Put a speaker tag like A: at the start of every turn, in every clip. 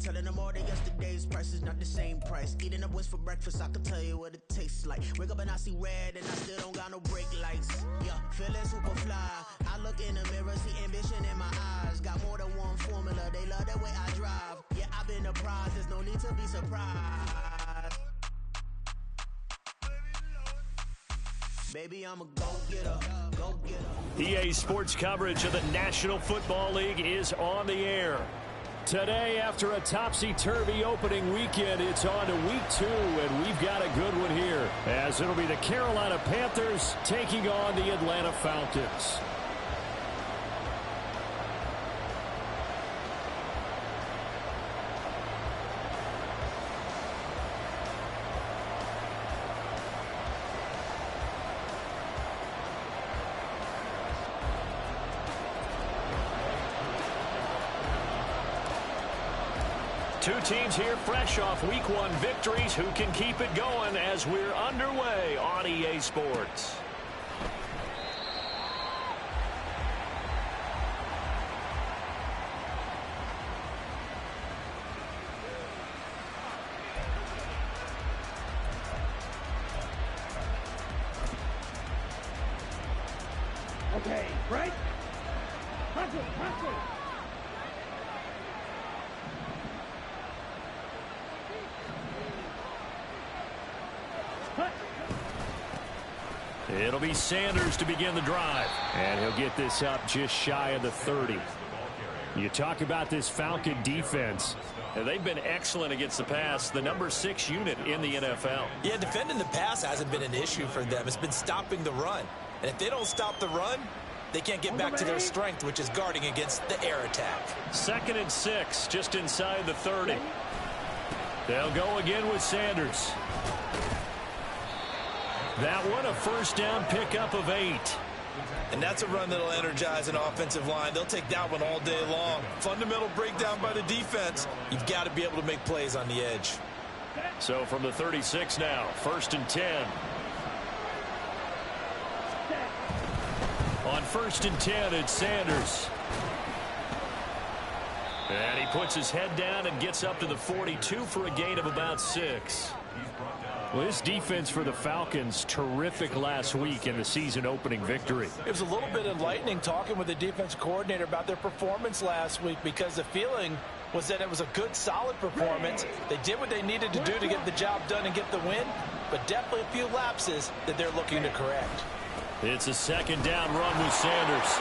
A: Telling them all that yesterday's price is not the same price. Eating up wings for breakfast, I can tell you what it tastes like. Wake up and I see red and I still don't got no brake lights. Yeah, feeling super fly. I look in the mirror, see ambition in my eyes. Got more than one formula, they love the way I drive. Yeah, I've been a prize, there's no need to be surprised. Baby, I'm a go-getter, go-getter.
B: EA Sports coverage of the National Football League is on the air. Today, after a topsy-turvy opening weekend, it's on to week 2, and we've got a good one here, as it'll be the Carolina Panthers taking on the Atlanta Falcons. Two teams here fresh off Week 1 victories. Who can keep it going as we're underway on EA Sports?
C: Okay, right? Hustle.
B: It'll be Sanders to begin the drive, and he'll get this up just shy of the 30. You talk about this Falcon defense. They've been excellent against the pass, the number 6 unit in the NFL.
D: Yeah, defending the pass hasn't been an issue for them. It's been stopping the run. And if they don't stop the run, they can't get back to their strength, which is guarding against the air attack.
B: 2nd and 6, just inside the 30. They'll go again with Sanders. That one, a first down pickup of 8.
D: And that's a run that'll energize an offensive line. They'll take that one all day long. Fundamental breakdown by the defense. You've got to be able to make plays on the edge.
B: So from the 36 now, 1st and 10. On 1st and 10, it's Sanders. And he puts his head down and gets up to the 42 for a gain of about 6. Well, this defense for the Falcons, terrific last week in the season opening victory.
D: It was a little bit enlightening talking with the defense coordinator about their performance last week, because the feeling was that it was a good, solid performance. They did what they needed to do to get the job done and get the win, but definitely a few lapses that they're looking to correct.
B: It's a 2nd down run with Sanders.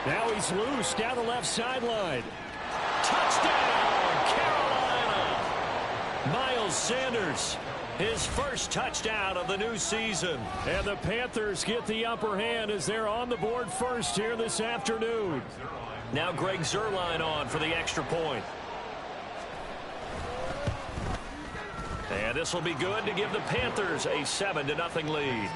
B: Now he's loose down the left sideline. Touchdown, Carolina! Miles Sanders, his first touchdown of the new season. And the Panthers get the upper hand as they're on the board first here this afternoon. Now Greg Zuerlein on for the extra point. And this will be good to give the Panthers a 7-0 lead.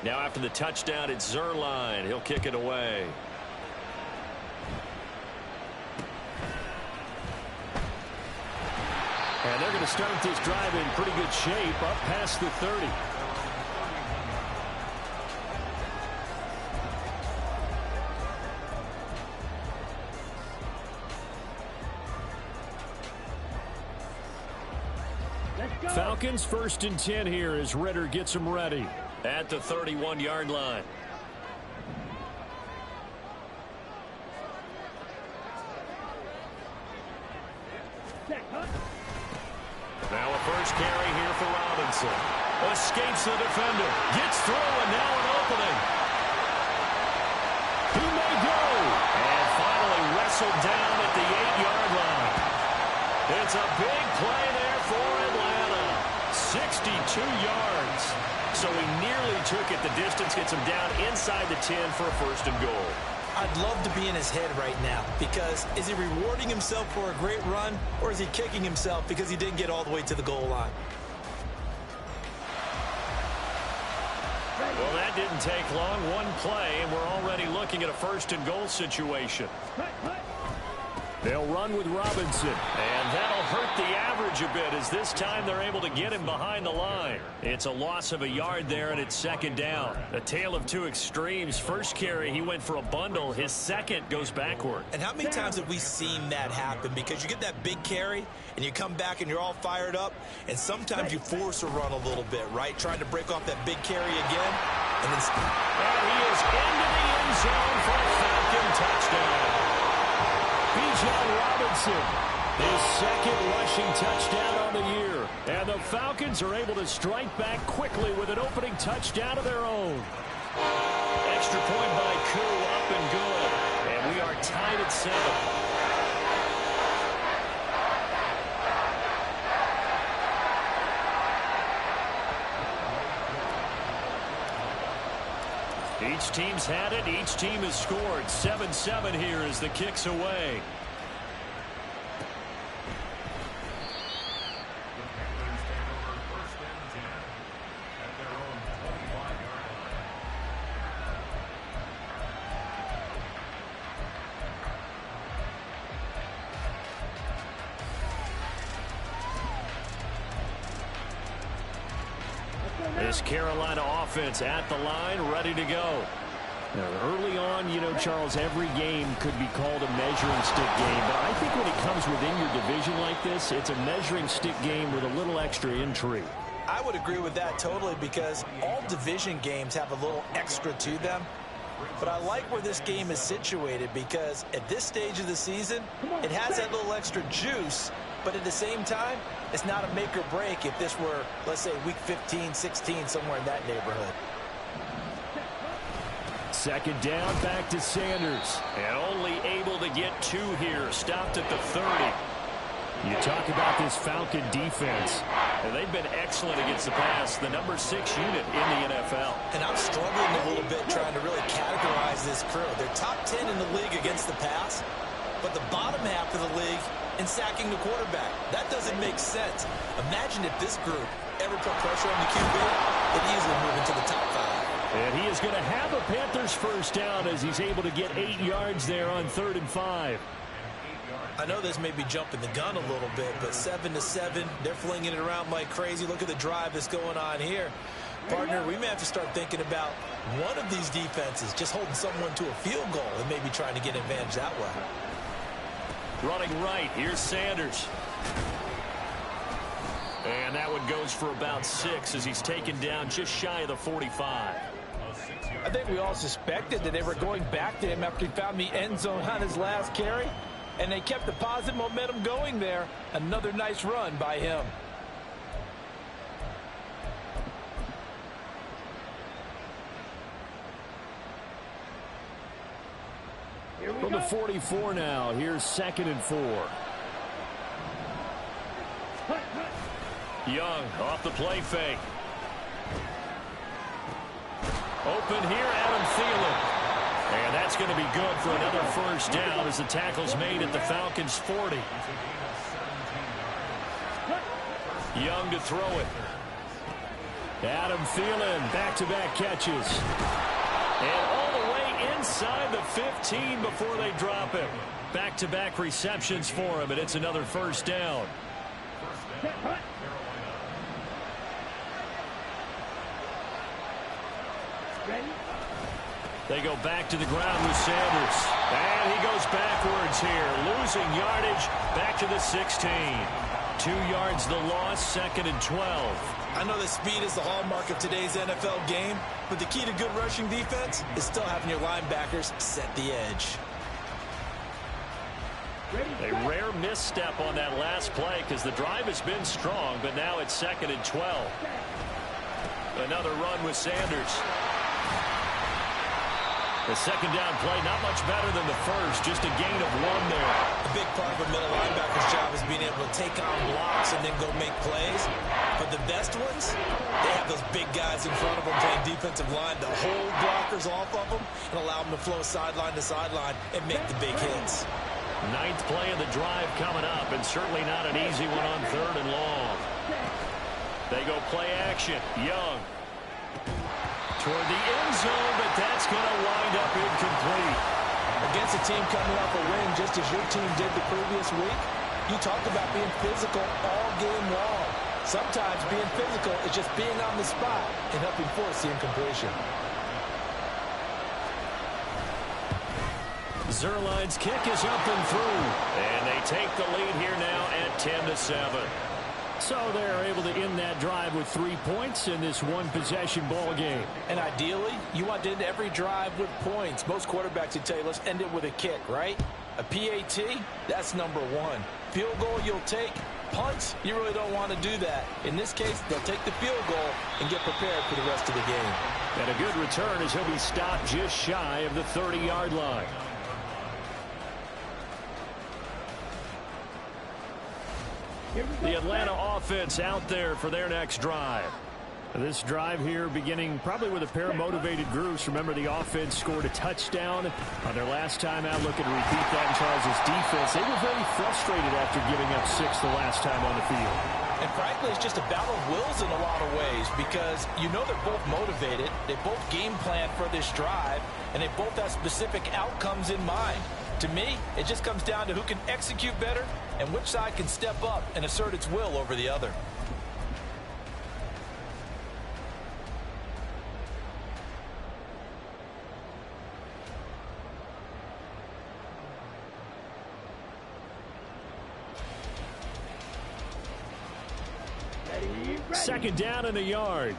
B: Now after the touchdown, it's Zuerlein. He'll kick it away. And they're going to start this drive in pretty good shape up past the 30. Falcons 1st and 10 here as Ritter gets them ready at the 31-yard line. Now a first carry here for Robinson. Escapes the defender. Gets through, and now an opening. He may go. And finally wrestled down at the 8-yard line. It's a big play there for Atlanta. 62 yards. So he nearly took it the distance, gets him down inside the 10 for a 1st and goal.
D: I'd love to be in his head right now, because is he rewarding himself for a great run, or is he kicking himself because he didn't get all the way to the goal line?
B: Well, that didn't take long. One play, and we're already looking at a 1st and goal situation. They'll run with Robinson, and that'll hurt the average a bit as this time they're able to get him behind the line. It's a loss of a yard there, and it's second down. A tale of two extremes. First carry, he went for a bundle. His second goes backward.
D: And how many times have we seen that happen? Because you get that big carry, and you come back and you're all fired up, and sometimes you force a run a little bit, right? Trying to break off that big carry again. And
B: he is into the end zone for a Falcon touchdown. Bijan Robinson, his second rushing touchdown on the year. And the Falcons are able to strike back quickly with an opening touchdown of their own. Extra point by Koo, up and good. And we are tied at 7. Each team's had it. Each team has scored. 7-7 here as the kick's away. This Carolina offense at the line, ready to go. Now, early on, you know, Charles, every game could be called a measuring stick game. But I think when it comes within your division like this, it's a measuring stick game with a little extra intrigue.
D: I would agree with that totally because all division games have a little extra to them. But I like where this game is situated because at this stage of the season, it has that little extra juice. But at the same time, it's not a make or break if this were, let's say, week 15, 16, somewhere in that neighborhood.
B: Second down, back to Sanders. And only able to get 2 here. Stopped at the 30. You talk about this Falcon defense. And they've been excellent against the pass. The number 6 unit in the NFL.
D: And I'm struggling a little bit trying to really categorize this crew. They're top 10 in the league against the pass. But the bottom half of the league in sacking the quarterback. That doesn't make sense. Imagine if this group ever put pressure on the QB, they'd easily move into the top 5.
B: And he is going to have a Panthers first down as he's able to get 8 yards there on 3rd and 5.
D: I know this may be jumping the gun a little bit, but 7-7, they're flinging it around like crazy. Look at the drive that's going on here. Partner, we may have to start thinking about one of these defenses just holding someone to a field goal and maybe trying to get advantage that way.
B: Running right, here's Sanders. And that one goes for about 6 as he's taken down just shy of the 45.
D: I think we all suspected that they were going back to him after he found the end zone on his last carry. And they kept the positive momentum going there. Another nice run by him.
B: From the 44 now, here's 2nd and 4. Young off the play fake. Open here, Adam Thielen. And that's going to be good for another first down as the tackle's made at the Falcons' 40. Young to throw it. Adam Thielen, back-to-back catches. And all the way inside the 15 before they drop him. Back-to-back receptions for him, and it's another first down. They go back to the ground with Sanders. And he goes backwards here, losing yardage back to the 16. 2 yards the loss, 2nd and 12.
D: I know that speed is the hallmark of today's NFL game, but the key to good rushing defense is still having your linebackers set the edge.
B: A rare misstep on that last play because the drive has been strong, but now it's 2nd and 12. Another run with Sanders. The second down play, not much better than the first, just a gain of 1 there.
D: A big part of a middle linebacker's job is being able to take on blocks and then go make plays. But the best ones, they have those big guys in front of them playing defensive line to hold blockers off of them and allow them to flow sideline to sideline and make the big hits.
B: 9th play of the drive coming up, and certainly not an easy one on 3rd and long. They go play action. Young toward the end zone, but that's going to wind up incomplete.
D: Against a team coming off a win just as your team did the previous week, you talked about being physical all game long. Sometimes being physical is just being on the spot and helping force the incompletion.
B: Zerline's kick is up and through. And they take the lead here now at 10-7. So they're able to end that drive with 3 points in this one-possession ball game.
D: And ideally, you want to end every drive with points. Most quarterbacks would tell you, let's end it with a kick, right? A PAT, that's number one. Field goal you'll take. Punts, you really don't want to do that. In this case, they'll take the field goal and get prepared for the rest of the game.
B: And a good return as he'll be stopped just shy of the 30-yard line. The Atlanta offense out there for their next drive. This drive here beginning probably with a pair of motivated groups. Remember, the offense scored a touchdown on their last time out, looking to repeat that in Charles' defense. They were very frustrated after giving up 6 the last time on the field.
D: And frankly, it's just a battle of wills in a lot of ways because you know they're both motivated. They both game plan for this drive, and they both have specific outcomes in mind. To me, it just comes down to who can execute better and which side can step up and assert its will over the other.
B: Second down and a yard.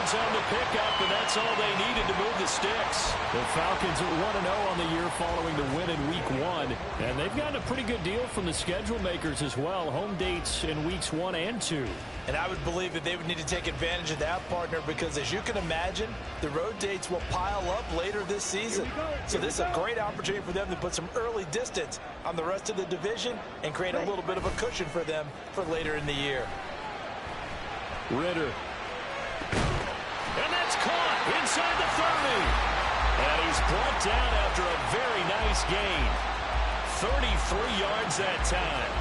B: On the pickup, and that's all they needed to move the sticks. The Falcons are 1-0 on the year following the win in Week 1, and they've gotten a pretty good deal from the schedule makers as well. Home dates in Weeks 1 and 2.
D: And I would believe that they would need to take advantage of that, partner, because as you can imagine, the road dates will pile up later this season. So this is a great opportunity for them to put some early distance on the rest of the division and create a little bit of a cushion for them for later in the year.
B: Ritter. And that's caught inside the 30. And he's brought down after a very nice gain. 33 yards that time.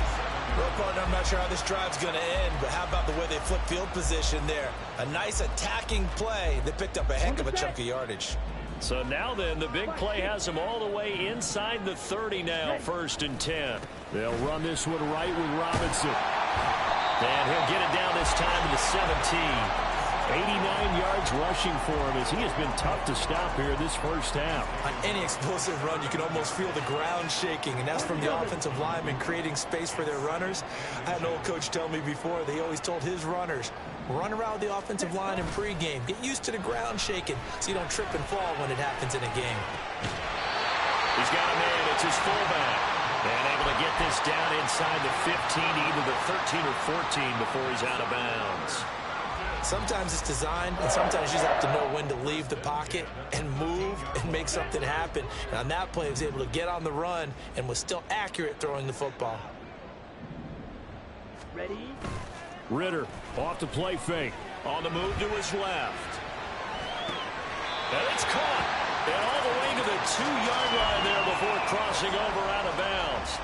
D: Well, partner, I'm not sure how this drive's going to end, but how about the way they flip field position there? A nice attacking play. They picked up a heck of a chunk of yardage.
B: So now then, the big play has them all the way inside the 30 now, 1st and 10. They'll run this one right with Robinson. And he'll get it down this time to the 17. 89 yards rushing for him as he has been tough to stop here this first half.
D: On any explosive run, you can almost feel the ground shaking, and that's from the offensive linemen creating space for their runners. I had an old coach tell me before, they always told his runners, run around the offensive line in pregame. Get used to the ground shaking so you don't trip and fall when it happens in a game.
B: He's got a man. It's his fullback. And able to get this down inside the 15 to either the 13 or 14 before he's out of bounds.
D: Sometimes it's designed, and sometimes you just have to know when to leave the pocket and move and make something happen. And on that play, he was able to get on the run and was still accurate throwing the football.
C: Ready?
B: Ritter off the play fake. On the move to his left. And it's caught. And all the way to the 2-yard line there before crossing over out of bounds.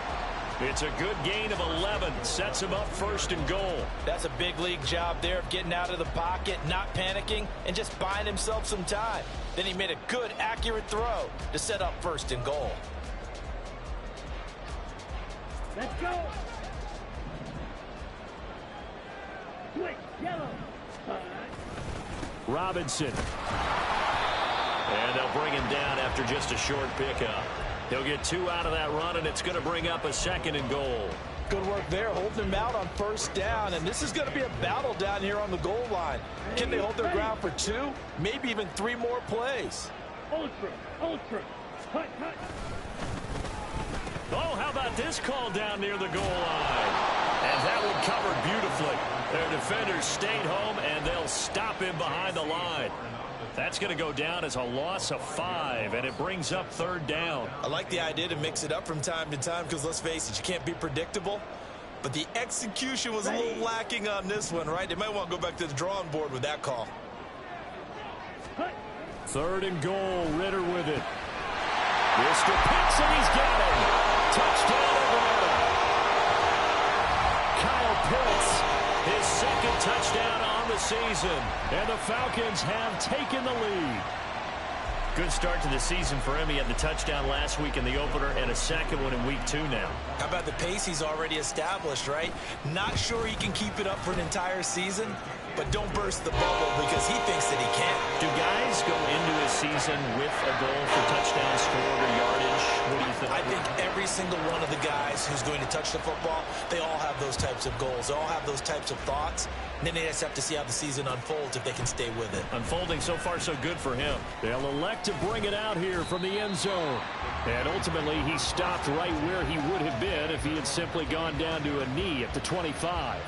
B: It's a good gain of 11. Sets him up 1st and goal.
D: That's a big league job there of getting out of the pocket, not panicking, and just buying himself some time. Then he made a good, accurate throw to set up 1st and goal.
C: Let's go. Switch, yellow.
B: Robinson. And they'll bring him down after just a short pickup. He'll get 2 out of that run, and it's going to bring up a 2nd and goal.
D: Good work there, holding him out on 1st down, and this is going to be a battle down here on the goal line. Can they hold their ground for 2, maybe even 3 more plays?
C: Ultra. Cut.
B: Oh, how about this call down near the goal line? And that one covered beautifully. Their defenders stayed home, and they'll stop him behind the line. That's going to go down as a loss of 5, and it brings up 3rd down.
D: I like the idea to mix it up from time to time because, let's face it, you can't be predictable. But the execution was a little lacking on this one, right? They might want to go back to the drawing board with that call.
B: 3rd and goal, Ritter with it. Mr. Pitts, and he's got it. Touchdown, Atlanta. Kyle Pitts touchdown on the season. And the Falcons have taken the lead. Good start to the season for him. He had the touchdown last week in the opener and a second one in week 2 now.
D: How about the pace he's already established, right? Not sure he can keep it up for an entire season, but don't burst the bubble because he thinks that he can.
B: Do guys go into a season with a goal for touchdown scored or yardage? What do you think?
D: I think every single one of the guys who's going to touch the football, they all have those types of goals. They all have those types of thoughts. And then they just have to see how the season unfolds if they can stay with it.
B: Unfolding so far so good for him. They'll elect to bring it out here from the end zone. And ultimately he stopped right where he would have been if he had simply gone down to a knee at the 25.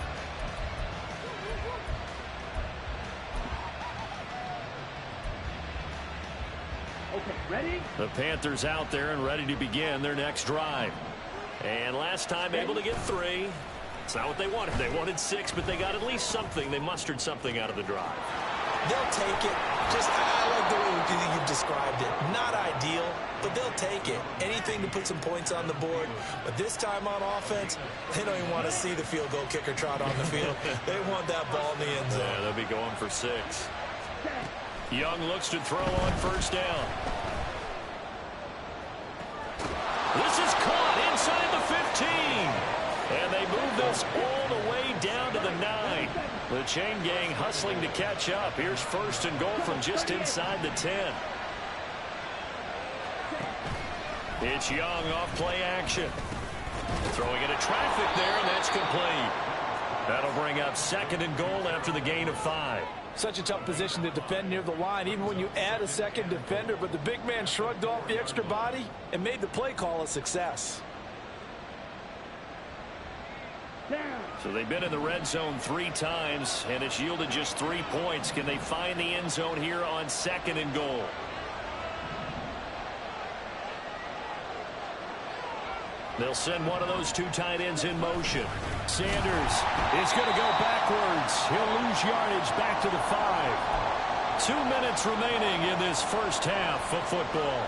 C: Okay, ready?
B: The Panthers out there and ready to begin their next drive. And last time able to get 3. It's not what they wanted. They wanted 6, but they got at least something. They mustered something out of the drive.
D: They'll take it. I like the way you've described it. Not ideal, but they'll take it. Anything to put some points on the board. But this time on offense, they don't even want to see the field goal kicker trot on the field. They want that ball in the end zone.
B: Yeah, they'll be going for 6. Young looks to throw on first down. This is caught inside the 15. And they move this all the way down to the 9. The chain gang hustling to catch up. Here's first and goal from just inside the 10. It's Young off play action. Throwing into traffic there, and that's complete. That'll bring up second and goal after the gain of 5.
D: Such a tough position to defend near the line, even when you add a second defender. But the big man shrugged off the extra body and made the play call a success.
B: So they've been in the red zone 3 times, and it's yielded just 3 points. Can they find the end zone here on second and goal? They'll send one of those 2 tight ends in motion. Sanders is going to go backwards. He'll lose yardage back to the 5. 2 minutes remaining in this first half of football.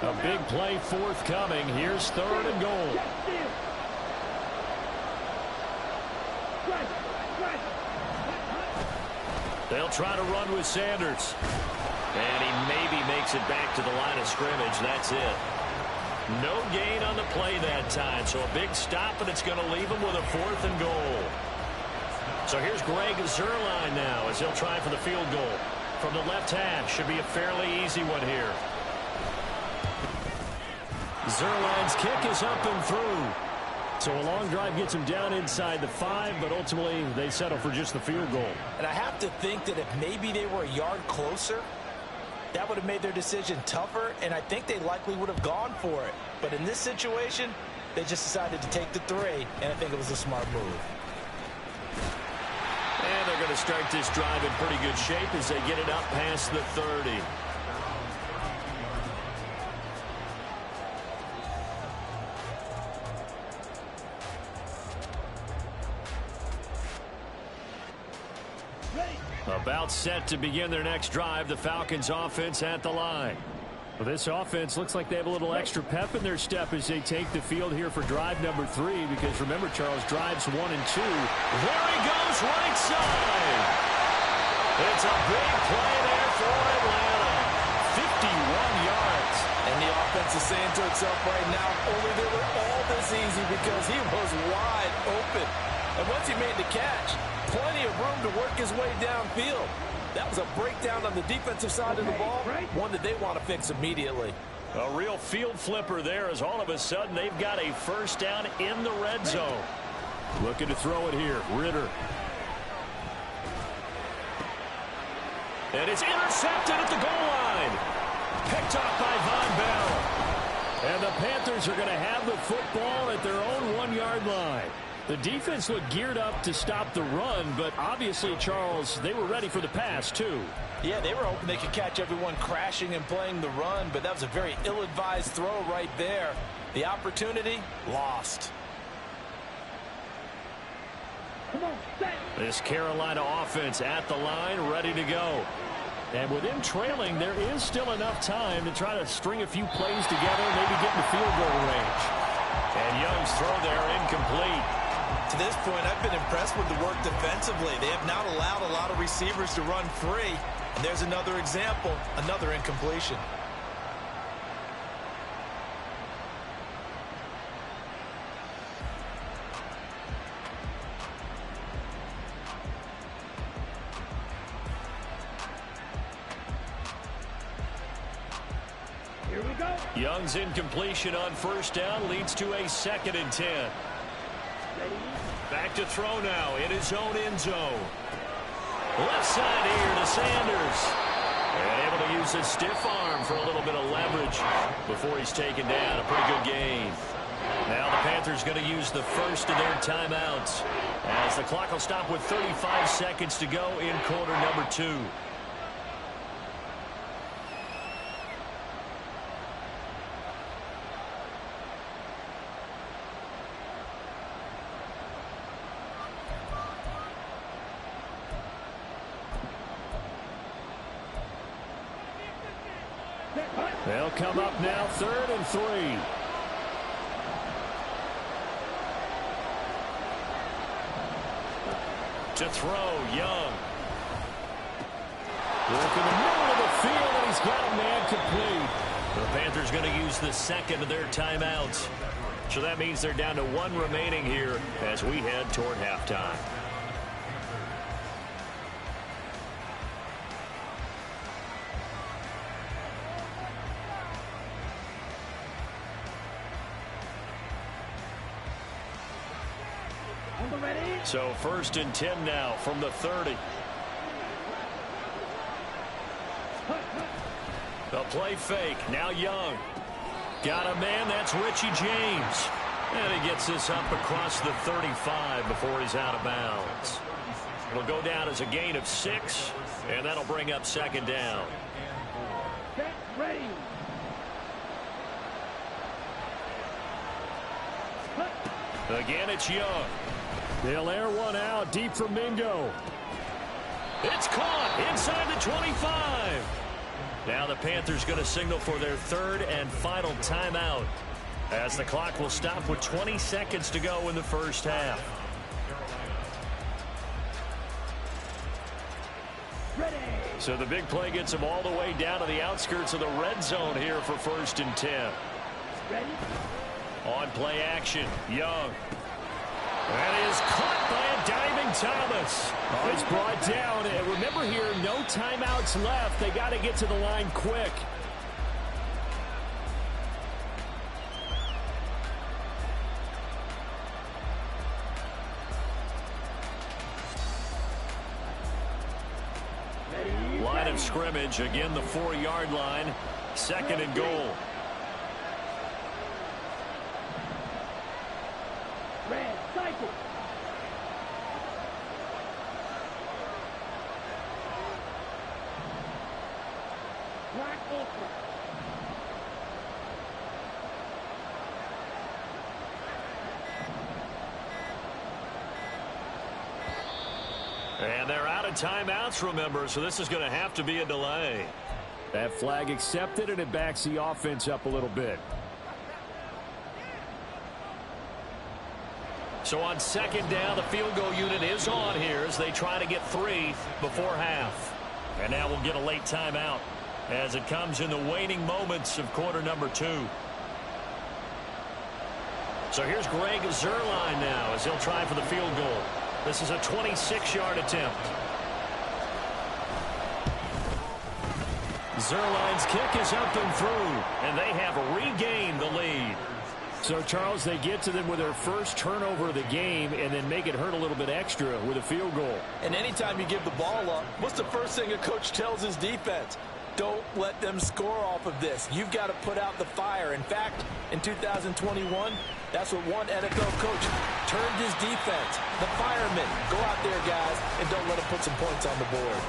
B: A big play forthcoming. Here's third and goal. They'll try to run with Sanders. And he maybe makes it back to the line of scrimmage. That's it. No gain on the play that time. So a big stop, and it's going to leave him with a 4th and goal. So here's Greg Zuerlein now as he'll try for the field goal. From the left hash. Should be a fairly easy one here. Zuerlein's kick is up and through. So a long drive gets him down inside the 5, but ultimately they settle for just the field goal.
D: And I have to think that if maybe they were a yard closer, that would have made their decision tougher, and I think they likely would have gone for it. But in this situation, they just decided to take the 3, and I think it was a smart move.
B: And they're going to start this drive in pretty good shape as they get it up past the 30. About set to begin their next drive. The Falcons offense at the line. Well, this offense looks like they have a little extra pep in their step as they take the field here for drive number 3. Because remember, Charles, drives 1 and 2. There he goes, right side. It's a big play there for Atlanta. 51 yards.
D: And the offense is saying to itself right now, only they were all this easy because he was wide open. And once he made the catch, plenty of room to work his way downfield. That was a breakdown on the defensive side of the ball, one that they want to fix immediately.
B: A real field flipper there as all of a sudden they've got a first down in the red zone. Looking to throw it here. Ritter. And it's intercepted at the goal line. Picked off by Von Bell. And the Panthers are going to have the football at their own 1-yard line. The defense looked geared up to stop the run, but obviously, Charles, they were ready for the pass, too.
D: Yeah, they were hoping they could catch everyone crashing and playing the run, but that was a very ill-advised throw right there. The opportunity, lost.
C: Come on, set.
B: This Carolina offense at the line, ready to go. And with them trailing, there is still enough time to try to string a few plays together, maybe get in the field goal range. And Young's throw there incomplete.
D: To this point, I've been impressed with the work defensively. They have not allowed a lot of receivers to run free. And there's another example, another incompletion.
C: Here we go.
B: Young's incompletion on first down leads to a 2nd and 10.
C: Ready?
B: Back to throw now in his own end zone. Left side here to Sanders. And able to use his stiff arm for a little bit of leverage before he's taken down. A pretty good gain. Now the Panthers going to use the first of their timeouts as the clock will stop with 35 seconds to go in quarter number 2. They'll come up now 3rd and 3. To throw, Young. Work in the middle of the field, and he's got a man complete. The Panthers going to use the 2nd of their timeouts. So that means they're down to 1 remaining here as we head toward halftime. So 1st and 10 now from the 30. The play fake. Now Young. Got a man. That's Richie James. And he gets this up across the 35 before he's out of bounds. It'll go down as a gain of 6. And that'll bring up 2nd down.
C: Get ready.
B: Again, it's Young. They'll air one out deep for Mingo. It's caught inside the 25. Now the Panthers going to signal for their 3rd and final timeout as the clock will stop with 20 seconds to go in the first half.
C: Ready.
B: So the big play gets them all the way down to the outskirts of the red zone here for 1st and 10.
C: Ready.
B: On play action, Young. That is caught by a diving Thomas. Oh, he's brought down. And remember here, no timeouts left. They got to get to the line quick. Line of scrimmage, again the 4-yard line. 2nd and goal.
C: Red cycle. Black ultra.
B: And they're out of timeouts, remember, so this is going to have to be a delay. That flag accepted, and it backs the offense up a little bit. So on 2nd down, the field goal unit is on here as they try to get 3 before half. And now we'll get a late timeout as it comes in the waning moments of quarter number 2. So here's Greg Zuerlein now as he'll try for the field goal. This is a 26-yard attempt. Zuerlein's kick is up and through, and they have regained the lead. So, Charles, they get to them with their first turnover of the game and then make it hurt a little bit extra with a field goal.
D: And anytime you give the ball up, what's the first thing a coach tells his defense? Don't let them score off of this. You've got to put out the fire. In fact, in 2021, that's what one NFL coach turned his defense. The firemen. Go out there, guys, and don't let them put some points on the board.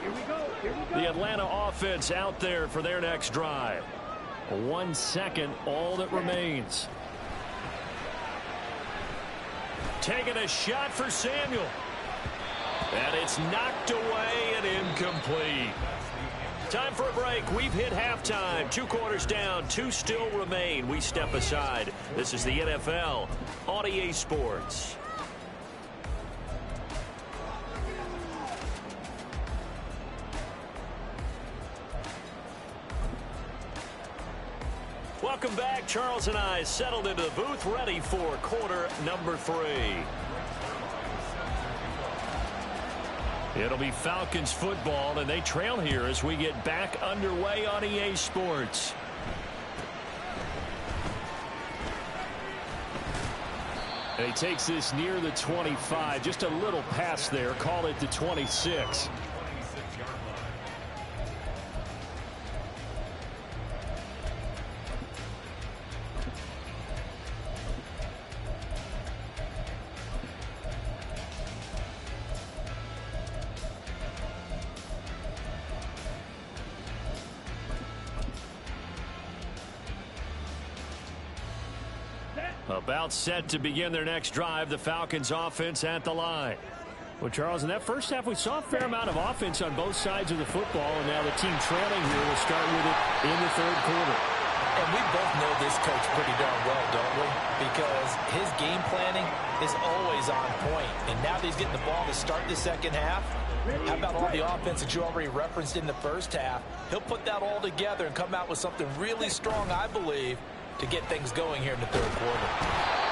C: Here we go. Here we go.
B: The Atlanta offense out there for their next drive. 1 second, all that remains. taking a shot for Samuel. And it's knocked away and incomplete. Time for a break. We've hit halftime. 2 quarters down. 2 still remain. We step aside. This is the NFL on EA Sports. Welcome back. Charles and I settled into the booth, ready for quarter number 3. It'll be Falcons football, and they trail here as we get back underway on EA Sports. And he takes this near the 25, just a little pass there, call it the 26. About set to begin their next drive, the Falcons offense at the line. Well, Charles, in that first half, we saw a fair amount of offense on both sides of the football, and now the team trailing here will start with it in the 3rd quarter.
D: And we both know this coach pretty darn well, don't we? Because his game planning is always on point. And now that he's getting the ball to start the second half, how about all the offense that you already referenced in the first half? He'll put that all together and come out with something really strong, I believe, to get things going here in the 3rd quarter.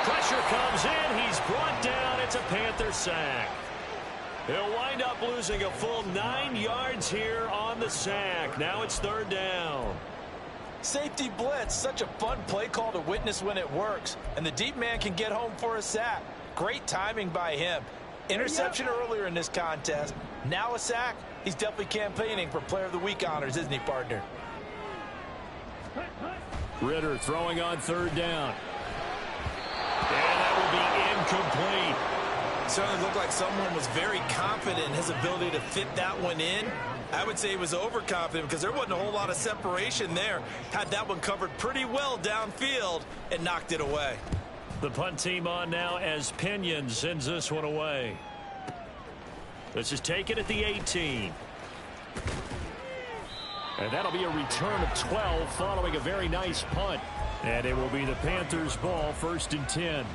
B: Pressure comes in. He's brought down. It's a Panther sack. He'll wind up losing a full 9 yards here on the sack. Now it's 3rd down.
D: Safety blitz, such a fun play call to witness when it works. And the deep man can get home for a sack. Great timing by him. Interception earlier in this contest. Now a sack. He's definitely campaigning for Player of the Week honors, isn't he, partner?
B: Ritter throwing on 3rd down. And that will be incomplete.
D: Certainly looked like someone was very confident in his ability to fit that one in. I would say he was overconfident because there wasn't a whole lot of separation there. Had that one covered pretty well downfield and knocked it away.
B: The punt team on now as Pinion sends this one away. This is taken at the 18. And that'll be a return of 12 following a very nice punt. And it will be the Panthers' ball, 1st and 10.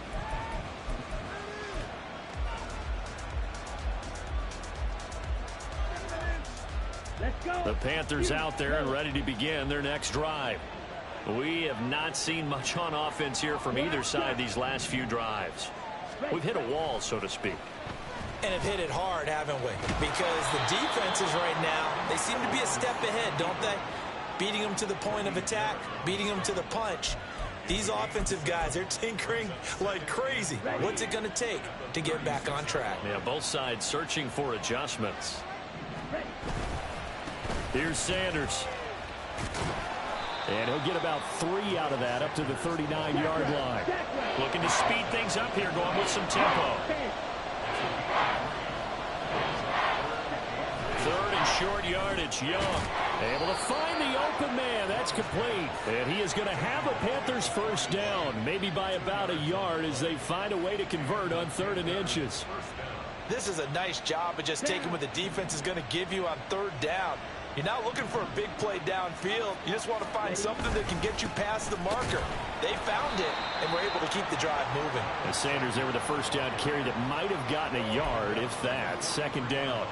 C: Let's go.
B: The Panthers out there and ready to begin their next drive. We have not seen much on offense here from either side these last few drives. We've hit a wall, so to speak.
D: And have hit it hard, haven't we? Because the defenses right now, they seem to be a step ahead, don't they? Beating them to the point of attack, beating them to the punch. These offensive guys, they're tinkering like crazy. What's it going to take to get back on track?
B: Yeah, both sides searching for adjustments. Here's Sanders. And he'll get about 3 out of that up to the 39-yard line. Looking to speed things up here, going with some tempo. 3rd and short yardage. Young able to find the open man. That's complete. And he is going to have a Panthers 1st down, maybe by about a yard as they find a way to convert on 3rd and inches.
D: This is a nice job of just taking what the defense is going to give you on 3rd down. You're not looking for a big play downfield. You just want to find something that can get you past the marker. They found it and were able to keep the drive moving.
B: And Sanders there with a 1st down carry that might have gotten a yard, if that. 2nd down.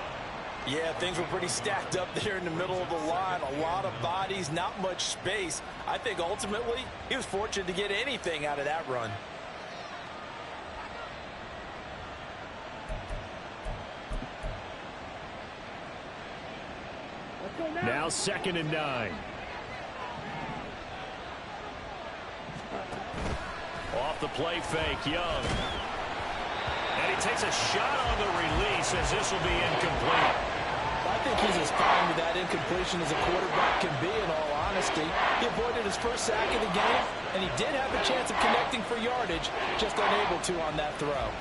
D: Yeah, things were pretty stacked up there in the middle of the line. A lot of bodies, not much space. I think ultimately he was fortunate to get anything out of that run.
B: Now 2nd and 9. Off the play fake, Young. And he takes a shot on the release as this will be incomplete.
D: I think he's as fine with that incompletion as a quarterback can be, in all honesty. He avoided his 1st sack of the game, and he did have a chance of connecting for yardage, just unable to on that throw.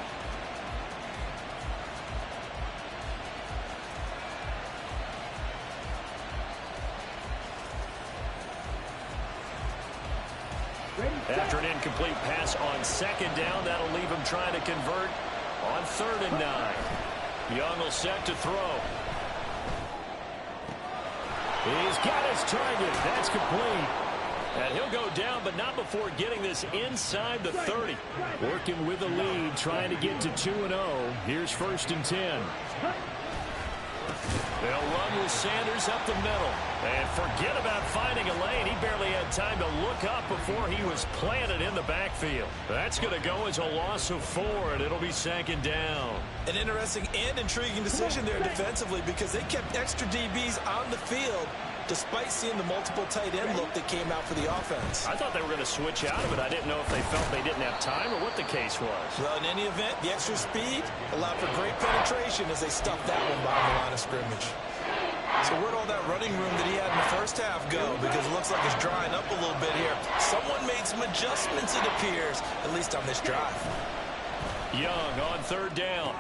B: After an incomplete pass on 2nd down, that'll leave him trying to convert On 3rd and 9. Young will set to throw. He's got his target. That's complete. And he'll go down, but not before getting this inside the 30. Working with the lead, trying to get to 2-0. Here's 1st and 10. They'll run with Sanders up the middle. And forget about finding a lane. He barely had time to look up before he was planted in the backfield. That's going to go as a loss of 4, and it'll be 2nd down.
D: An interesting and intriguing decision there defensively because they kept extra DBs on the field despite seeing the multiple tight end look that came out for the offense.
B: I thought they were going to switch out of it. I didn't know if they felt they didn't have time or what the case was.
D: Well, in any event, the extra speed allowed for great penetration as they stuffed that one behind the line of scrimmage. So where'd all that running room that he had in the first half go? Because it looks like it's drying up a little bit here. Someone made some adjustments, it appears, at least on this drive.
B: Young on 3rd down.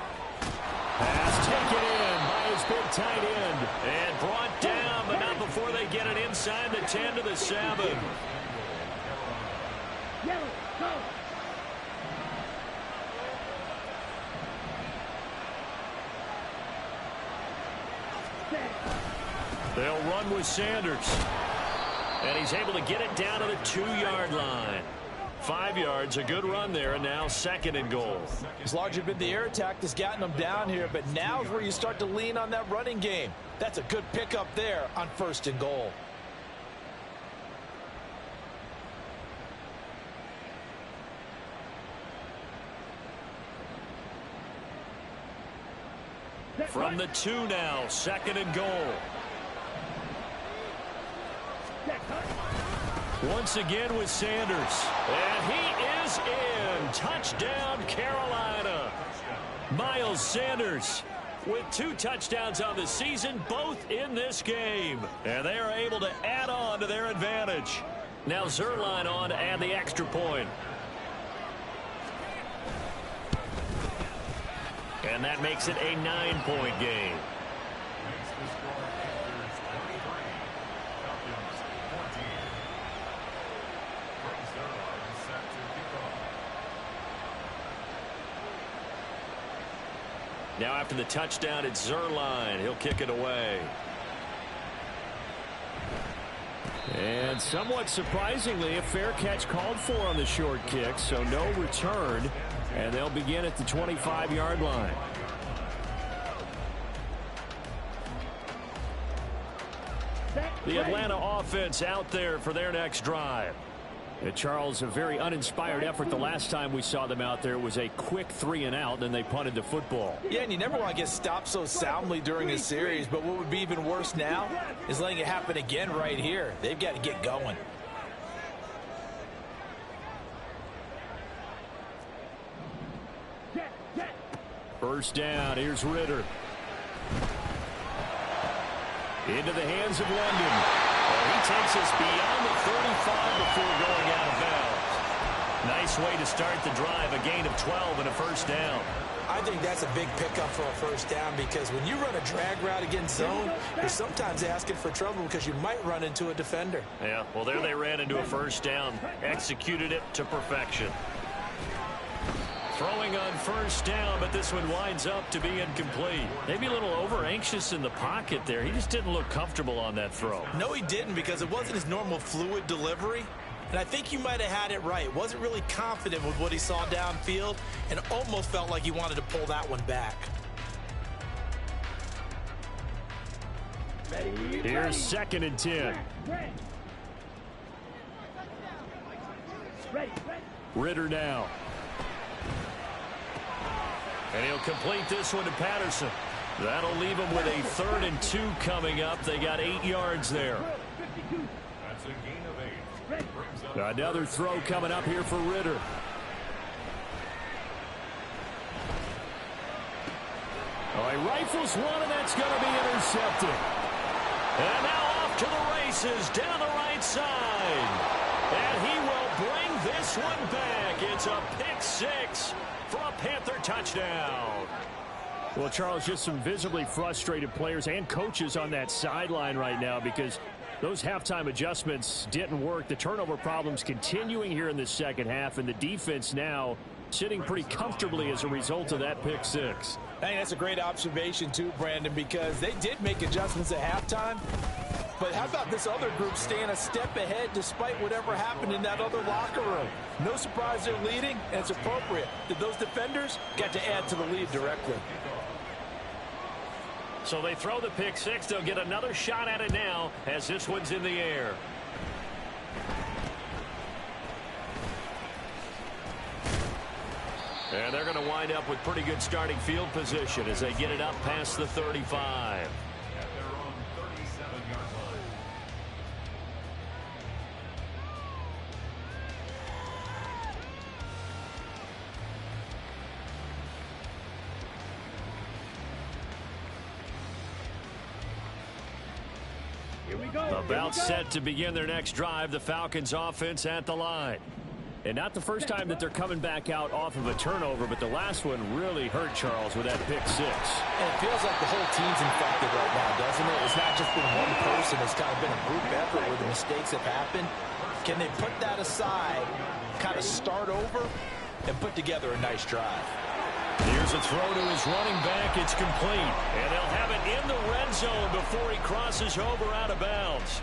B: Pass taken in by his big tight end. And brought down, but not before they get it inside the 10 to the 7.
C: Yellow, go.
B: They'll run with Sanders. And he's able to get it down to the 2-yard line. 5 yards, a good run there, and now 2nd and goal.
D: It's largely been the air attack that's gotten them down here, but now is where you start to lean on that running game. That's a good pickup there on 1st and goal.
B: From the 2 now, 2nd and goal. Once again with Sanders. And he is in. Touchdown, Carolina. Miles Sanders with 2 touchdowns on the season, both in this game. And they are able to add on to their advantage. Now Zerline on to add the extra point. And that makes it a 9-point game. Now after the touchdown, it's Zerline. He'll kick it away. And somewhat surprisingly, a fair catch called for on the short kick, so no return. And they'll begin at the 25-yard line. The Atlanta offense out there for their next drive. Charles, a very uninspired effort the last time we saw them out there. It was a quick 3-and-out, and they punted the football.
D: Yeah, and you never want to get stopped so soundly during a series, but what would be even worse now is letting it happen again right here. They've got to get going.
B: First down, here's Ritter. Into the hands of London. Well, he takes us beyond the 35 before going out of bounds. Nice way to start the drive, a gain of 12 and a first down.
D: I think that's a big pickup for a first down because when you run a drag route against zone, you're sometimes asking for trouble because you might run into a defender.
B: Yeah, well, there they ran into a first down, executed it to perfection. Throwing on first down, but this one winds up to be incomplete. Maybe a little over-anxious in the pocket there. He just didn't look comfortable on that throw.
D: No, he didn't because it wasn't his normal fluid delivery. And I think you might have had it right. Wasn't really confident with what he saw downfield and almost felt like he wanted to pull that one back.
B: Here's 2nd and 10. Ritter now. And he'll complete this one to Patterson. That'll leave him with a 3rd and 2 coming up. They got 8 yards there. Another throw coming up here for Ritter. Oh, he rifles one, and that's going to be intercepted. And now off to the races down the right side. And he will bring this one back. It's a pick 6 for a Panther touchdown. Well, Charles, just some visibly frustrated players and coaches on that sideline right now because those halftime adjustments didn't work. The turnover problems continuing here in the second half, and the defense now sitting pretty comfortably as a result of that pick six.
D: I think that's a great observation too, Brandon, because they did make adjustments at halftime. But how about this other group staying a step ahead despite whatever happened in that other locker room? No surprise they're leading, and it's appropriate that those defenders got to add to the lead directly.
B: So they throw the pick six. They'll get another shot at it now as this one's in the air. And they're going to wind up with pretty good starting field position as they get it up past the 35. About set to begin their next drive, the Falcons offense at the line. And not the first time that they're coming back out off of a turnover, but the last one really hurt Charles with that pick six.
D: And it feels like the whole team's infected right now, doesn't it? It's not just been one person. It's kind of been a group effort where the mistakes have happened. Can they put that aside, kind of start over, and put together a nice drive?
B: Here's a throw to his running back. It's complete. And they'll have it in the red zone before he crosses over out of bounds.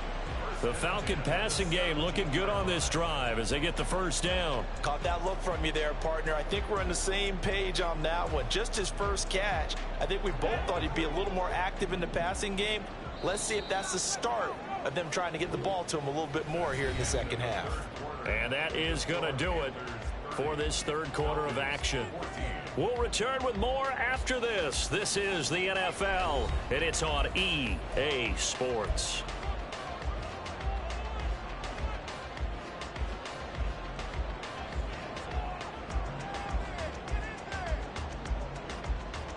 B: The Falcon passing game looking good on this drive as they get the first down.
D: Caught that look from you there, partner. I think we're on the same page on that one. Just his first catch. I think we both thought he'd be a little more active in the passing game. Let's see if that's the start of them trying to get the ball to him a little bit more here in the second half.
B: And that is going to do it for this third quarter of action. We'll return with more after this. This is the NFL, and it's on EA Sports.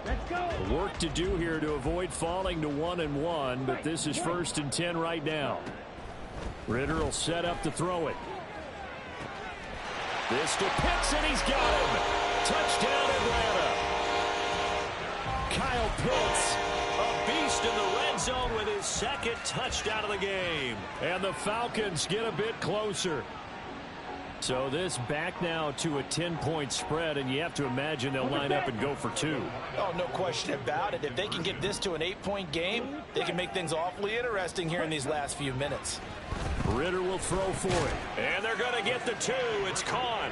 C: Let's go.
B: Work to do here to avoid falling to 1-1, but this is 1st and 10 right now. Ritter will set up to throw it. This to Pitts, and he's got him. Touchdown, Atlanta. Kyle Pitts, a beast in the red zone with his second touchdown of the game. And the Falcons get a bit closer. So this back now to a 10-point spread, and you have to imagine they'll line up and go for two.
D: Oh, no question about it. If they can get this to an 8-point game, they can make things awfully interesting here in these last few minutes.
B: Ritter will throw for it. And they're going to get the two. It's caught.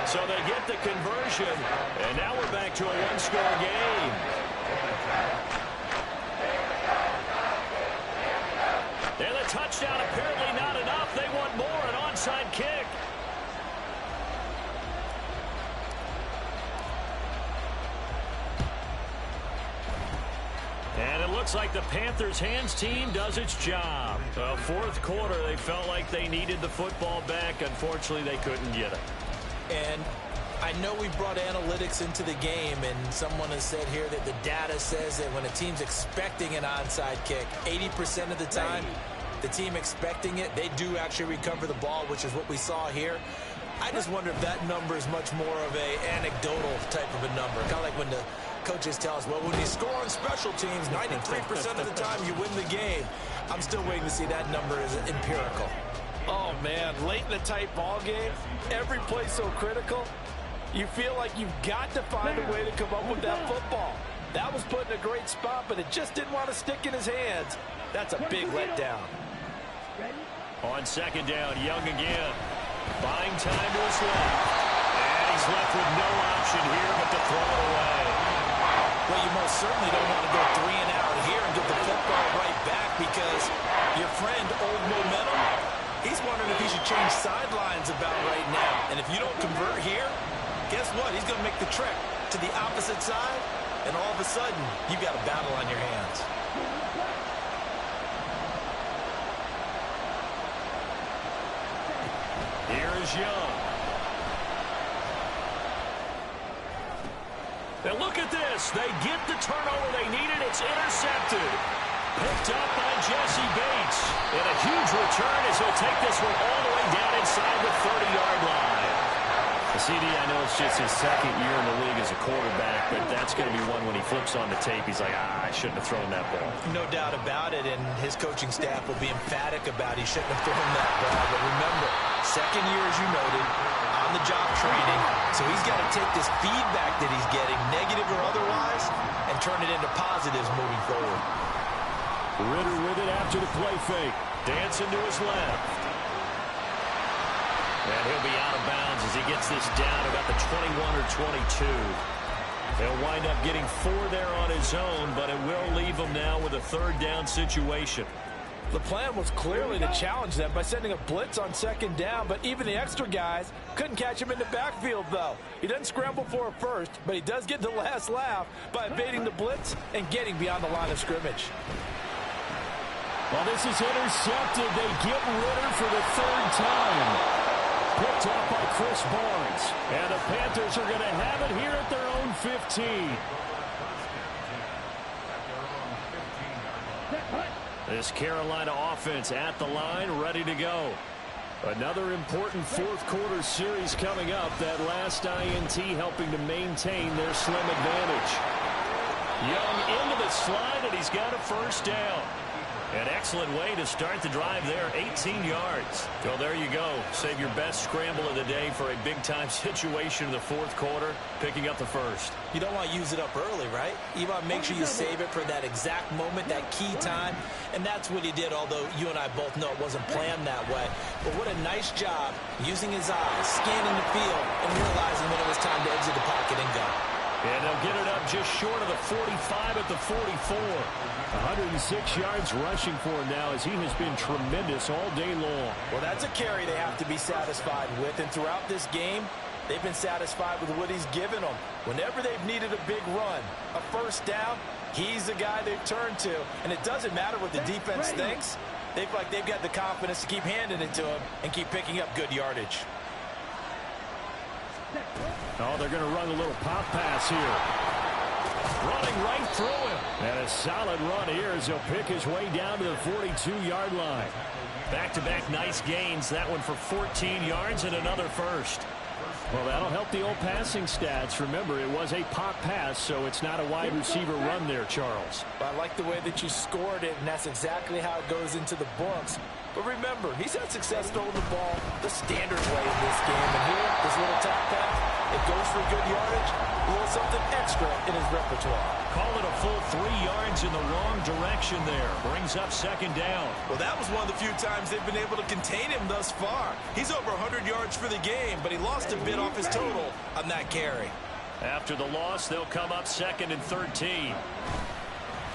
B: So they get the conversion, and now we're back to a one-score game. And the touchdown apparently not enough. They want more, an onside kick. And it looks like the Panthers' hands team does its job. Fourth quarter, they felt like they needed the football back. Unfortunately, they couldn't get it.
D: And I know we brought analytics into the game, and someone has said here that the data says that when a team's expecting an onside kick, 80% of the time, the team expecting it, they do actually recover the ball, which is what we saw here. I just wonder if that number is much more of a anecdotal type of a number. Kind of like when the coaches tell us, well, when you score on special teams, 93% of the time you win the game. I'm still waiting to see that number as empirical. Oh, man, late in the tight ball game, every play so critical, you feel like you've got to find a way to come up with that football. That was put in a great spot, but it just didn't want to stick in his hands. That's a big letdown.
B: On second down, Young again. Buying time to his left. And he's left with no option here but to throw it away.
D: Well, you most certainly don't want to go 3 and out here and get the football right back because your friend, Old Momentum, he's wondering if he should change sidelines about right now. And if you don't convert here, guess what? He's going to make the trek to the opposite side, and all of a sudden, you've got a battle on your hands.
B: Here is Young. And look at this. They get the turnover they needed. It's intercepted. Picked up by Jesse Bates. And a huge return as he'll take this one all the way down inside the 30-yard line. CD, I know it's just his second year in the league as a quarterback, but that's going to be one when he flips on the tape. He's like, I shouldn't have thrown that ball.
D: No doubt about it, and his coaching staff will be emphatic about he shouldn't have thrown that ball. But remember, second year, as you noted, on-the-job training, So he's got to take this feedback that he's getting, negative or otherwise, and turn it into positives moving forward.
B: Ritter with it after the play fake. Dancing to his left. And he'll be out of bounds as he gets this down about the 21 or 22. He'll wind up getting 4 there on his own, but it will leave him now with a third down situation.
D: The plan was clearly to challenge them by sending a blitz on second down, but even the extra guys couldn't catch him in the backfield, though. He doesn't scramble for a first, but he does get the last laugh by evading the blitz and getting beyond the line of scrimmage.
B: Well, this is intercepted. They get Ritter for the third time. Picked off by Chris Barnes. And the Panthers are going to have it here at their own 15. This Carolina offense at the line, ready to go. Another important fourth quarter series coming up. That last INT helping to maintain their slim advantage. Young into the slide, and he's got a first down. An excellent way to start the drive there, 18 yards. Well, there you go. Save your best scramble of the day for a big-time situation in the fourth quarter, picking up the first.
D: You don't want to use it up early, right? You want to make sure you save it for that exact moment, that key time, and that's what he did, although you and I both know it wasn't planned that way. But what a nice job using his eyes, scanning the field, and realizing when it was time to exit the pocket and go.
B: And they'll get it up just short of the 45 at the 44. 106 yards rushing for him now as he has been tremendous all day long.
D: Well, that's a carry they have to be satisfied with. And throughout this game, they've been satisfied with what he's given them. Whenever they've needed a big run, a first down, he's the guy they've turned to. And it doesn't matter what the defense thinks. They feel like they've got the confidence to keep handing it to him and keep picking up good yardage.
B: Oh, they're going to run a little pop pass here. Running right through him. And a solid run here as he'll pick his way down to the 42-yard line. Back-to-back nice gains. That one for 14 yards and another first. Well, that'll help the old passing stats. Remember, it was a pop pass, so it's not a wide receiver run there, Charles.
D: I like the way that you scored it, and that's exactly how it goes into the books. But remember, he's had success throwing the ball the standard way in this game. And here, this little tap pass, it goes for good yardage, a little something extra in his repertoire.
B: Call it a full 3 yards in the wrong direction there. Brings up second down.
D: Well, that was one of the few times they've been able to contain him thus far. He's over 100 yards for the game, but he lost a bit off his total on that carry.
B: After the loss, they'll come up 2nd and 13.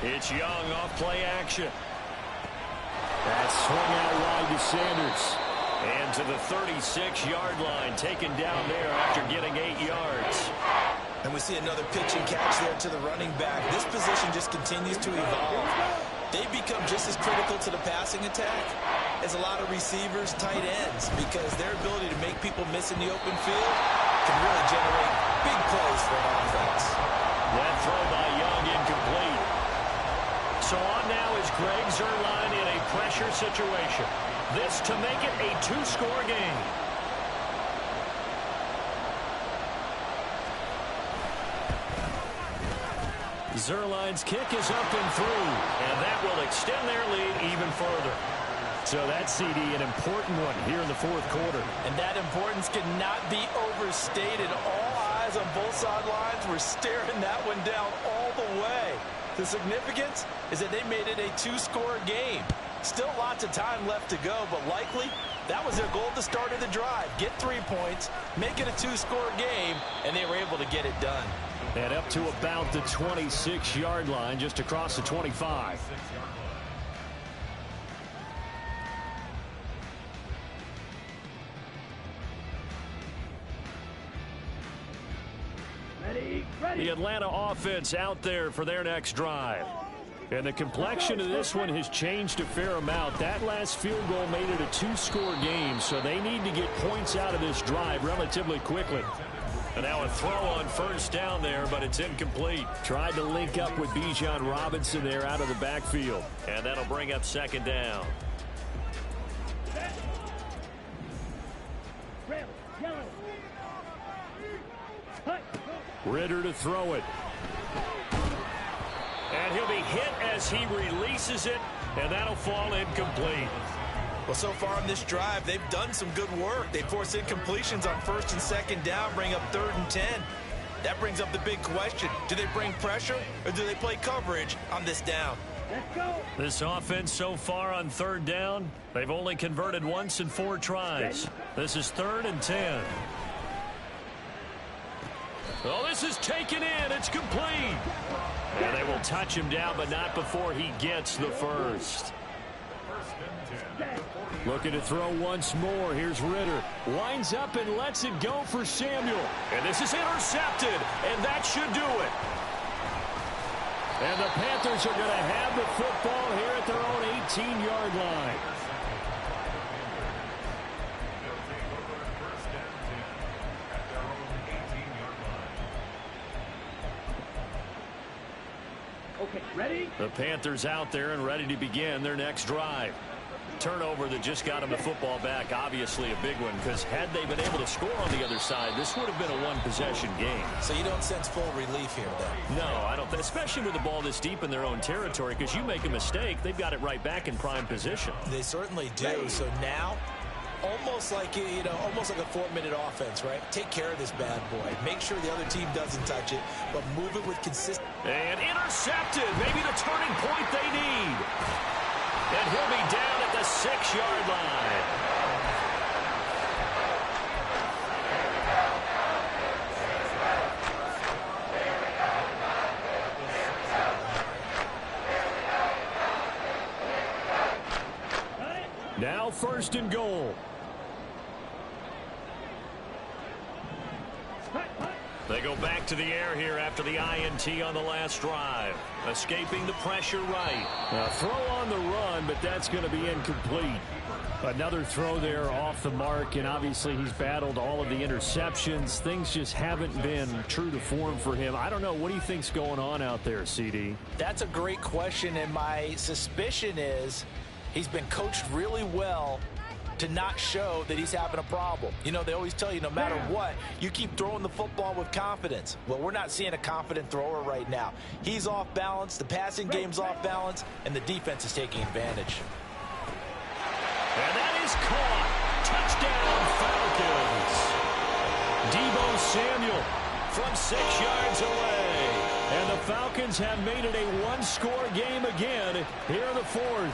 B: It's Young off play action. That swung out wide to Sanders. And to the 36-yard line, taken down there after getting 8 yards.
D: And we see another pitch and catch there to the running back. This position just continues to evolve. They've become just as critical to the passing attack as a lot of receivers, tight ends, because their ability to make people miss in the open field can really generate big plays for an offense.
B: That throw by Young incomplete. So on now is Greg Zuerlein in a pressure situation. This to make it a 2-score game. Zuerlein's kick is up and through, and that will extend their lead even further. So that CD, an important one here in the fourth quarter.
D: And that importance cannot be overstated. All eyes on both sidelines were staring that one down all the way. The significance is that they made it a 2-score game. Still lots of time left to go, but likely that was their goal at the start of the drive. Get 3 points, make it a 2-score game, and they were able to get it done.
B: And up to about the 26-yard line, just across the 25. The Atlanta offense out there for their next drive. And the complexion of this one has changed a fair amount. That last field goal made it a 2-score game, so they need to get points out of this drive relatively quickly. And now a throw on first down there, but it's incomplete. Tried to link up with Bijan Robinson there out of the backfield. And that'll bring up second down. Ritter to throw it. And he'll be hit as he releases it, and that'll fall incomplete.
D: Well, so far on this drive, they've done some good work. They forced incompletions on 1st and 2nd down, bring up 3rd and 10. That brings up the big question. Do they bring pressure or do they play coverage on this down?
C: Let's go.
B: This offense so far on 3rd down, they've only converted once in 4 tries. This is 3rd and 10. Oh, this is taken in. It's complete. And they will touch him down, but not before he gets the first. Looking to throw once more. Here's Ritter. Winds up and lets it go for Samuel. And this is intercepted, and that should do it. And the Panthers are going to have the football here at their own 18-yard line.
C: Okay, ready?
B: The Panthers out there and ready to begin their next drive. Turnover that just got them the football back, obviously a big one, because had they been able to score on the other side, this would have been a one-possession game.
D: So you don't sense full relief here, then?
B: No, I don't, especially with the ball this deep in their own territory, because you make a mistake, they've got it right back in prime position.
D: They certainly do. So now, almost like, almost like a 4-minute offense, right? Take care of this bad boy. Make sure the other team doesn't touch it, but move it with consistency.
B: And intercepted, maybe the turning point they need. And he'll be down at the 6-yard line. Now 1st and goal. They go back to the air here after the INT on the last drive. Escaping the pressure right. A throw on the run, but that's going to be incomplete. Another throw there off the mark, and obviously he's battled all of the interceptions. Things just haven't been true to form for him. I don't know. What do you think's going on out there, CD?
D: That's a great question, and my suspicion is he's been coached really well to not show that he's having a problem. You know, they always tell you no matter what, you keep throwing the football with confidence. Well, we're not seeing a confident thrower right now. He's off balance, the passing game's off balance, and the defense is taking advantage.
B: And that is caught. Touchdown, Falcons. Deebo Samuel from 6 yards away. And the Falcons have made it a one-score game again here in the 4th.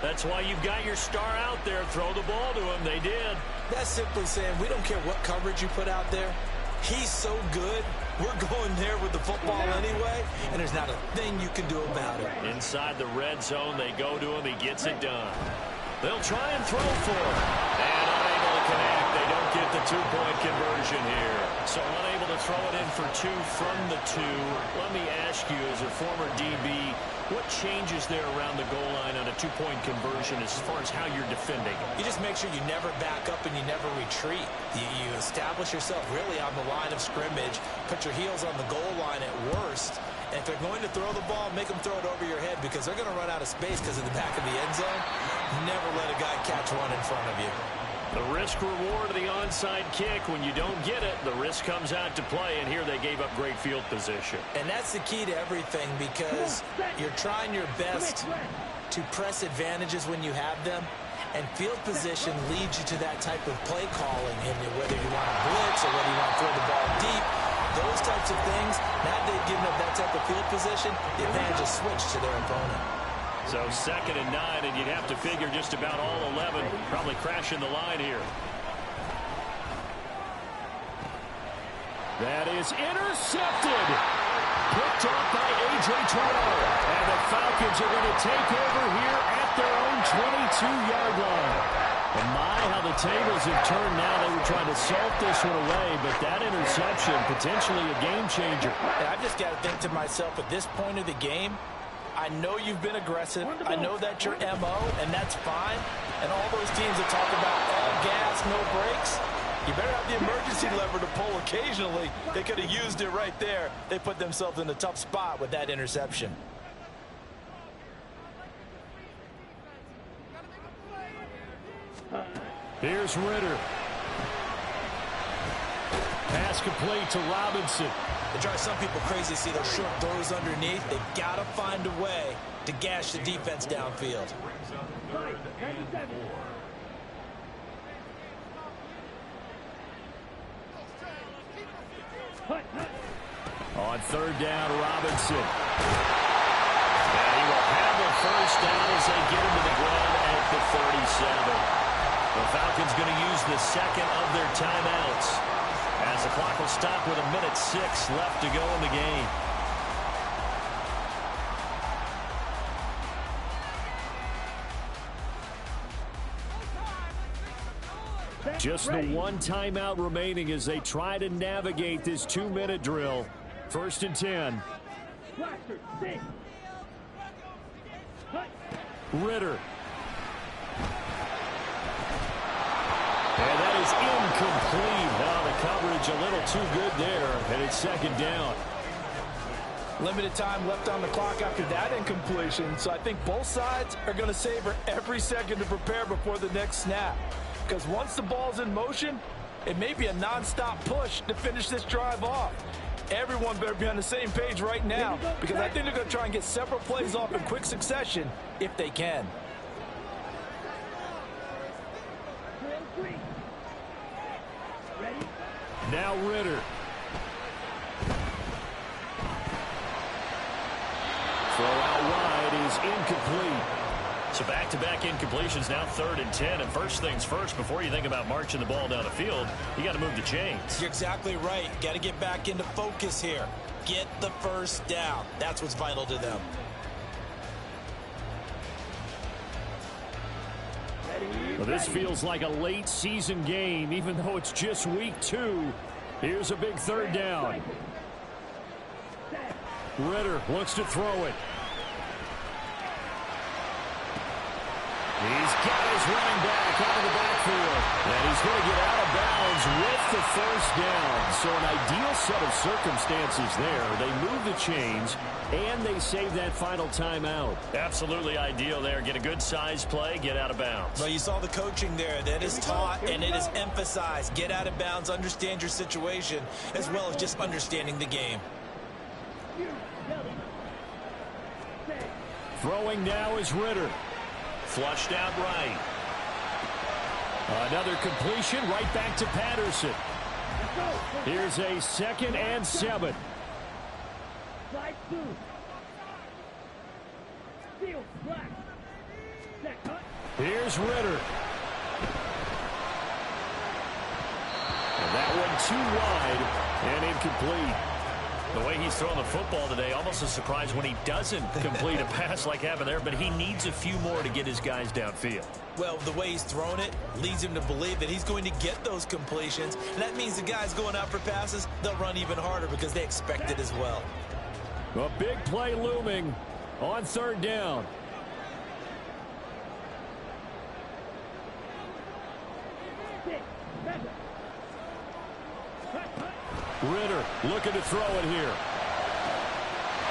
B: That's why you've got your star out there. Throw the ball to him. They did.
D: That's simply saying we don't care what coverage you put out there. He's so good. We're going there with the football anyway, and there's not a thing you can do about it.
B: Inside the red zone, they go to him. He gets it done. They'll try and throw for him. And unable to connect. They don't get the 2-point conversion here. So unable to throw it in for 2 from the 2. Let me ask you, as a former DB, what changes there around the goal line on a 2-point conversion as far as how you're defending?
D: You just make sure you never back up and you never retreat. You establish yourself really on the line of scrimmage, put your heels on the goal line at worst, and if they're going to throw the ball, make them throw it over your head because they're going to run out of space because of the back of the end zone. Never let a guy catch one in front of you.
B: The risk reward of the onside kick. When you don't get it, the risk comes out to play, and here they gave up great field position.
D: And that's the key to everything because you're trying your best to press advantages when you have them, and field position leads you to that type of play calling, and whether you want to blitz or whether you want to throw the ball deep, those types of things, now they've given up that type of field position, the advantage is switched to their opponent.
B: So 2nd and 9, and you'd have to figure just about all 11 probably crashing the line here. That is intercepted. Picked up by A.J. Terrell. And the Falcons are going to take over here at their own 22-yard line. And my, how the tables have turned now. They were trying to salt this one away, but that interception, potentially a game changer.
D: And I've just got to think to myself, at this point of the game, I know you've been aggressive. I know that's your MO, and that's fine. And all those teams that talk about all gas, no brakes, you better have the emergency lever to pull occasionally. They could have used it right there. They put themselves in a tough spot with that interception.
B: Here's Ritter. Pass complete to Robinson.
D: It drives some people crazy to see those short throws underneath. They've got to find a way to gash the defense downfield.
B: On third down, Robinson. And he will have a first down as they get him to the ground at the 37. The Falcons going to use the second of their timeouts as the clock will stop with 1:06 left to go in the game. Just the one timeout remaining as they try to navigate this 2-minute drill. 1st and 10. Ritter. And that is incomplete. Now the coverage a little too good there, and it's 2nd down.
D: Limited time left on the clock after that incompletion, so I think both sides are going to savor every second to prepare before the next snap. Because once the ball's in motion, it may be a non-stop push to finish this drive off. Everyone better be on the same page right now, because I think they're going to try and get several plays off in quick succession if they can.
B: Now Ritter. Throw out wide is incomplete. So back-to-back incompletions, now 3rd and 10. And first things first, before you think about marching the ball down the field, you got to move the chains.
D: You're exactly right. Got to get back into focus here. Get the first down. That's what's vital to them.
B: Well, this feels like a late season game, even though it's just week 2. Here's a big 3rd down. Ritter looks to throw it. He's got his running back out of the backfield. And he's going to get out of bounds with the first down. So an ideal set of circumstances there. They move the chains, and they save that final timeout. Absolutely ideal there. Get a good size play, get out of bounds.
D: Well, you saw the coaching there. That is taught, and it is emphasized. Get out of bounds, understand your situation, as well as just understanding the game.
B: Throwing now is Ritter. Flushed out right. Another completion right back to Patterson. Here's a 2nd and 7. Here's Ritter. And that one too wide and incomplete. The way he's throwing the football today, almost a surprise when he doesn't complete a pass like happened there, but he needs a few more to get his guys downfield.
D: Well, the way he's thrown it leads him to believe that he's going to get those completions. And that means the guys going out for passes, they'll run even harder because they expect it as well.
B: A big play looming on 3rd down. Ritter looking to throw it here.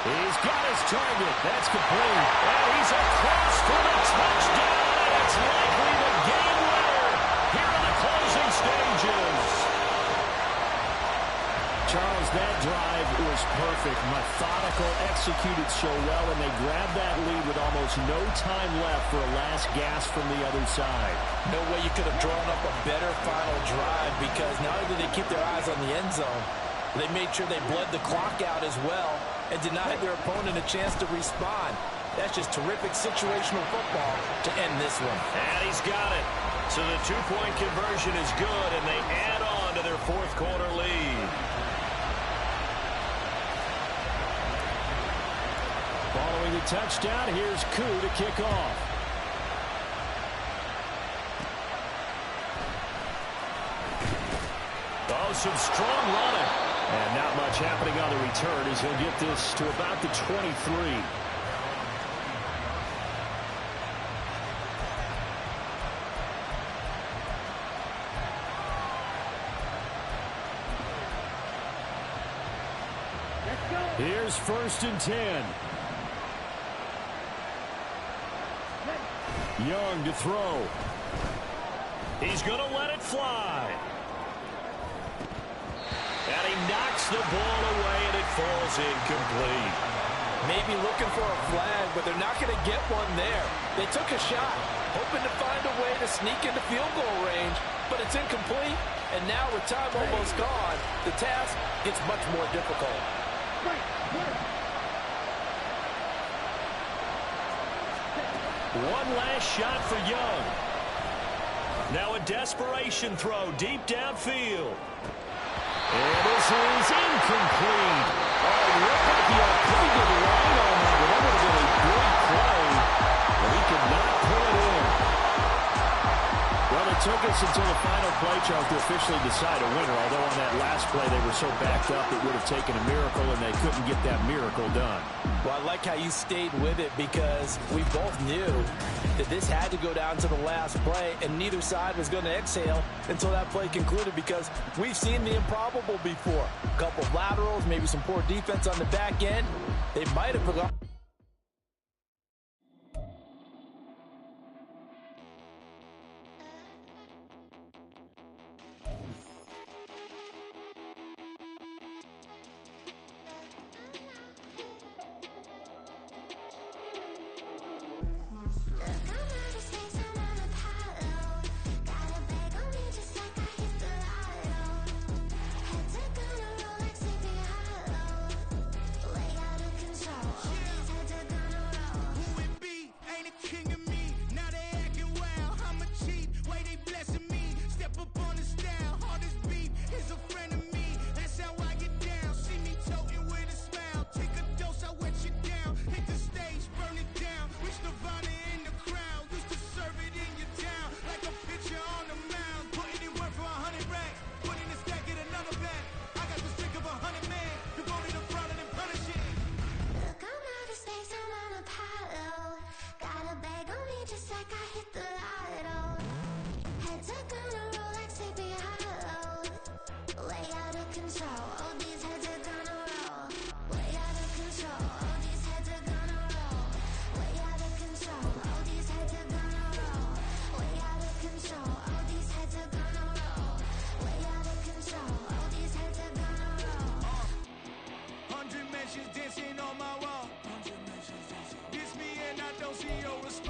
B: He's got his target. That's complete. And he's across for the touchdown. And it's likely the game winner here in the closing stages. Charles, that drive was perfect. Methodical, executed so well, and they grabbed that lead with almost no time left for a last gasp from the other side.
D: No way you could have drawn up a better final drive, because not only did they keep their eyes on the end zone, they made sure they bled the clock out as well and denied their opponent a chance to respond. That's just terrific situational football to end this one.
B: And he's got it. So the 2-point conversion is good, and they add on to their 4th quarter lead. Following the touchdown, here's Koo to kick off. Oh, some strong running. And not much happening on the return as he'll get this to about the 23. Here's 1st and 10. Young to throw. He's going to let it fly. he knocks the ball away, and it falls incomplete.
D: Maybe looking for a flag, but they're not going to get one there. They took a shot, hoping to find a way to sneak into field goal range, but it's incomplete. And now with time almost gone, the task gets much more difficult.
B: One last shot for Young. Now a desperation throw deep downfield. And this is incomplete. Oh, it looked like he had a pretty good line on that. That would have been a great play, but he could not pull it in. Well, it took us until the final play, Charles, to officially decide a winner. Although on that last play they were so backed up, it would have taken a miracle, and they couldn't get that miracle done.
D: Well, I like how you stayed with it because we both knew that this had to go down to the last play, and neither side was going to exhale until that play concluded because we've seen the improbable before. A couple of laterals, maybe some poor defense on the back end. They might have forgotten.
A: Dancing on my wall. This me and I don't see your response.